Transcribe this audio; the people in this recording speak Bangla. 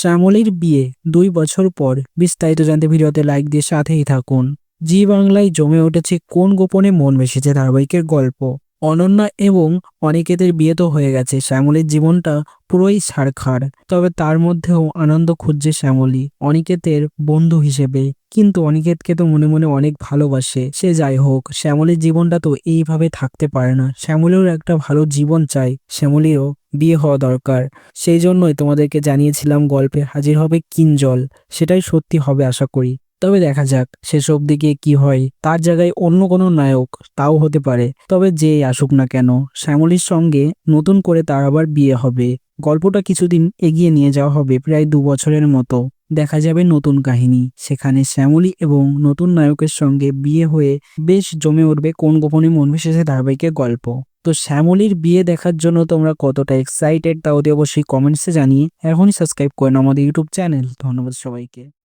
শ্যামলীর বিয়ে ২ বছর পর। বিস্তারিত জানতে ভিডিওতে লাইক দিয়ে সাথেই থাকুন। জি বাংলায় জমে উঠেছে কোন গোপনে মন ভেসেছে ধারাবাহিকের গল্প। অনন্যা এবং অনিকেতের বিয়ে তো হয়ে গেছে, শ্যামলীর জীবনটা পুরোই ছারখার। তবে তার মধ্যেও আনন্দ খুঁজছে শ্যামলী অনিকেতের বন্ধু হিসেবে। কিন্তু অনিকেতকে তো মনে মনে অনেক ভালোবাসে। সে যাই হোক, শ্যামলীর জীবনটা তো এইভাবে থাকতে পারে না। শ্যামলীরও একটা ভালো জীবন চাই, শ্যামলীরও বিয়ে হওয়া দরকার। সেই জন্যই তোমাদেরকে জানিয়েছিলাম গল্পে হাজির হবে কিঞ্জল। সেটাই সত্যি হবে আশা করি। তবে দেখা যাক শেষ অবধি গিয়ে কি হয়। তার জায়গায় অন্য কোনো নায়ক তাও হতে পারে। তবে যেই আসুক না কেন, শ্যামলীর সঙ্গে নতুন করে তার আবার বিয়ে হবে। গল্পটা কিছুদিন এগিয়ে নিয়ে যাওয়া হবে, প্রায় ২ বছরের মতো। দেখা যাবে নতুন কাহিনী, সেখানে শ্যামলী এবং নতুন নায়কের সঙ্গে বিয়ে হয়ে বেশ জমে উঠবে কোন গোপনে মন ভেসেছে ধারাবাহিকের গল্প। তো শ্যামলীর বিয়ে দেখার জন্য তোমরা কতটা এক্সাইটেড তা অতি অবশ্যই কমেন্টসে জানিয়ে এখনই সাবস্ক্রাইব করে নাও আমাদের ইউটিউব চ্যানেল। ধন্যবাদ সবাইকে।